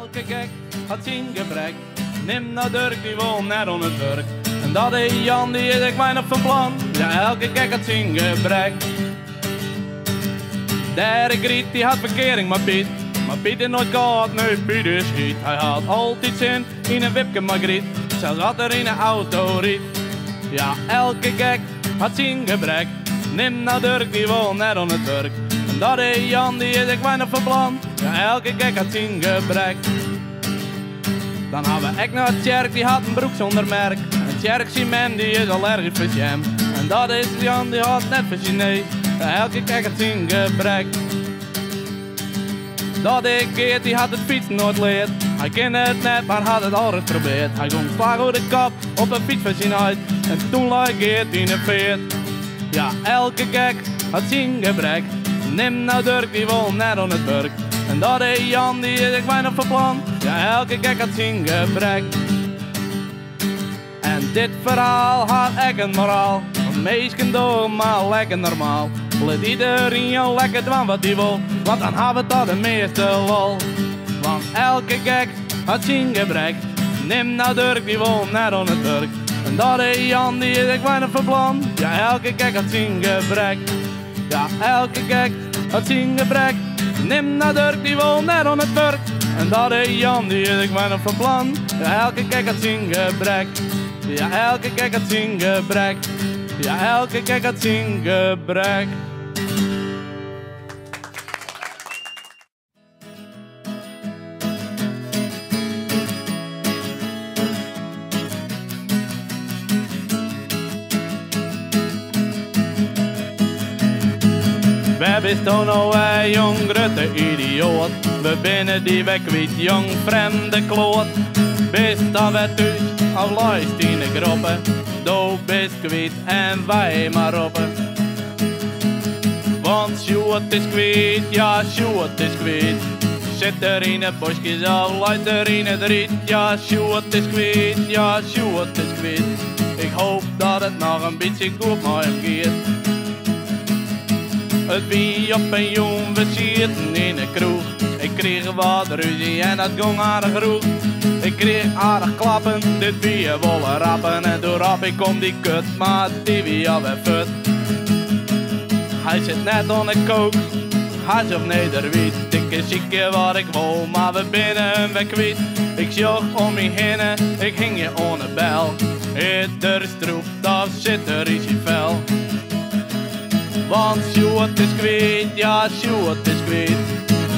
elke gek had zijn gebrek. Neem nou Dirk, die woont net onder het werk. En dat is Jan, die is ik weinig van plan. Ja, elke gek had zijn gebrek. Derde Griet, die had verkering met Piet. Maar Piet is nooit gehad, nee, Piet is giet. Hij had altijd zin in een wipke Margriet. Zelfs wat er in een auto riet. Ja, elke gek had zijn gebrek. Neem nou Dirk, die woont net onder het werk. En dat is Jan, die is ik weinig van plan. Ja, elke gek had zijn gebrek. Dan hadden we ek naar Tjerk, die had een broek zonder merk. En Tjerk zijn man, die is allergisch voor jam. En dat is Jan, die had net voor Chinees. Ja, elke gek had zijn gebrek. Dat ik Geert, die had het fietsen nooit leerd. Hij kende het net, maar had het al geprobeerd. Hij ging vaak over de kop op een fiets van zijn huid. En toen lag Geert in een veert. Ja, elke gek had zijn gebrek. Neem nou Dirk, die woont net aan het werk. En dat is Jan, die is ik weinig van plan. Ja, elke gek had zijn gebrek. En dit verhaal had ik een moraal. Een meisje doen, maar lekker normaal. Laat iedereen jou lekker doen wat hij wil. Want dan hebben we tot de meeste lol. Want elke gek had zijn gebrek. Neem nou Dirk, die woont net aan het werk. En dat is Jan, die is ik weinig van plan. Ja, elke gek had zijn gebrek. Ja, elke gek had zijn gebrek. Neem nou Dirk, die woont net aan het werk. En dat is Jan, die is ik weinig van plan. Ja, elke gek had zijn gebrek. Ja, elke gek had zijn gebrek. Ja, elke gek had zijn gebrek. We bestaan nou een jong grote idioot. We binnen die weg kwijt jong vreemde kloot. Best dat we thuis of luist in de groepen. Doe best kwijt en wij maar roepen. Want Sjoerd is kwijt, ja Sjoerd is kwijt. Zit er in het bosjes of luid er in het riet. Ja Sjoerd is kwijt, ja Sjoerd is kwijt. Ik hoop dat het nog een beetje goed met hem gaat. Het wie op een jong, we zitten in een kroeg. Ik kreeg wat ruzie en dat ging aardig roeg. Ik kreeg aardig klappen, dit wie wollen rappen. En door rap ik om die kut, maar die wie al weer fut. Hij zit net aan de kook, hij zegt nederwiet. Ik is zieke wat ik wil, maar we binnen hem weg kwijt. Ik zocht om me heen, ik hing je aan de bel. Er is troep, daar zit er is je vel. Want Sjoerd is kwijt, ja Sjoerd is kwijt.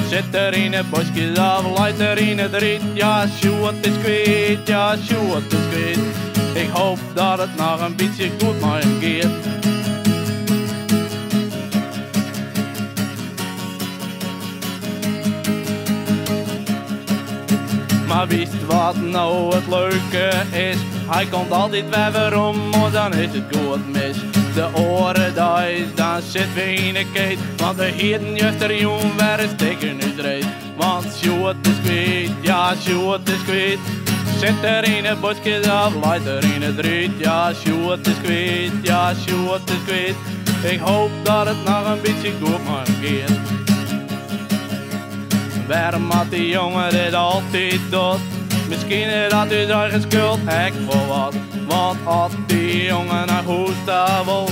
Zit er in het bosje of luid er in het riet. Ja Sjoerd is kwijt, ja Sjoerd is kwijt. Ik hoop dat het nog een beetje goed met hem gaat. Maar wist wat nou het leuke is? Hij komt altijd weer waarom, maar dan is het goed mis. De oren thuis, dan zit we in de keet. Want we hielden juist er jong waar een stekker nu dreef. Want Sjoerd is kwijt, ja Sjoerd is kwijt. Zit er in het bosje of luid er in het riet. Ja Sjoerd is kwijt, ja Sjoerd is kwijt. Ik hoop dat het nog een beetje goed met hem gaat. Waarom had die jongen dit altijd doet? Misschien is dat u eigen schuld, ik voor wat. Want als die jongen naar hoesten wil,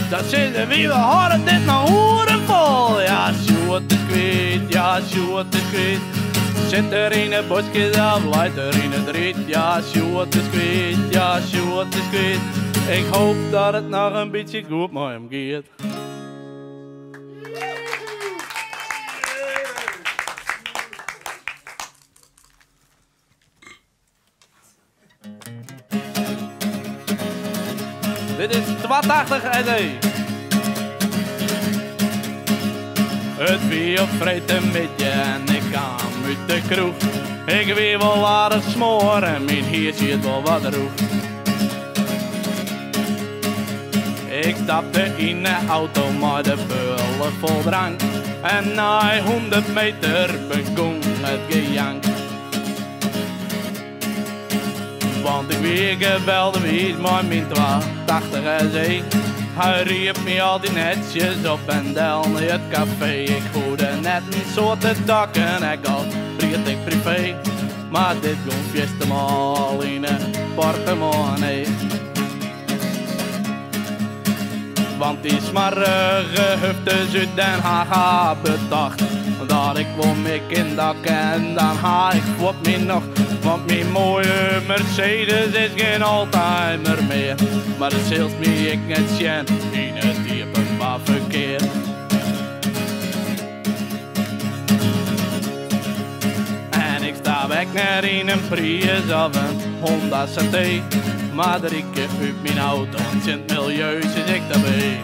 dan zitten wie we hadden dit nou hoeren vol. Ja, Sjoerd is kwijt, ja, Sjoerd is kwijt. Zit er in het bosje of luid er in het riet. Ja, Sjoerd is kwijt, ja, Sjoerd is kwijt. Ik hoop dat het nog een beetje goed met hem gaat. Dit is 82 SD. Het wie op vreten met je en ik kwam uit de kroeg. Ik weer wel aardig smoren, mijn hier zit wel wat roeg. Ik stapte in de auto met de bullen vol drank. En na 100 meter begon het gejank. Want ik weer gebeld wie maar min 82 SE. Hij riep me altijd netjes op en down in het café. Ik hoorde net een soort te dakken, ik al priet ik privé. maar dit komt fiestemaal in een portemonnee. Want die smarrige huftes uit Den Haag ha bedacht dat ik woon mijn kindak en dan ha ik wat me nog. Want mijn mooie Mercedes is geen oldtimer meer, maar het scheelt me ik net zien in het diepe maar verkeer. En ik sta weg naar in een Prius of een Honda CT, maar dat ik uit mijn auto en in het milieu zit ik daarbij.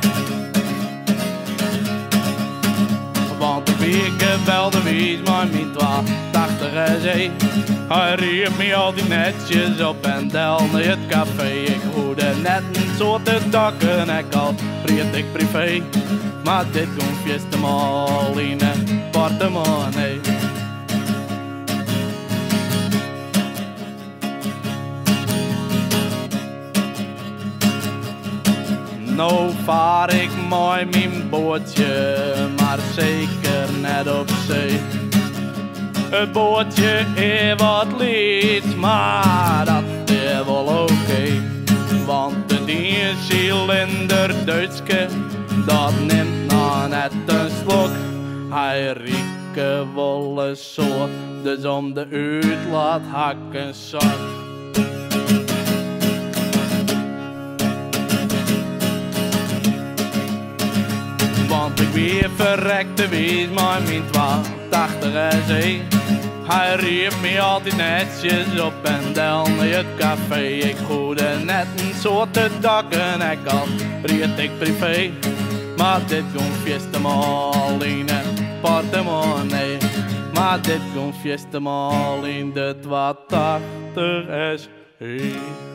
Want de week belde wie maar mijn 82 zee. Hij riep me altijd netjes op en del naar het café. Ik hoorde net een soort dakken, ik al reed ik privé. Maar dit komt fiestemaal in een portemonnee. Nou vaar ik mooi mijn bootje, maar zeker net op zee. Het bootje is wat liet, maar dat is wel oké. Want de dienstcilinder Duitske, dat neemt nou net een slok. Hij rieke wolle soort, dus om de uitlaat hakken zak. Want ik weer verrekte wees maar mijn 82 zee. Hij riep me altijd netjes op en del naar het café. Ik hoorde net een soort dakken, ik al reed ik privé. Maar dit komt fiestemaal in een portemonnee. Maar dit komt fiestemaal in de 82 SE.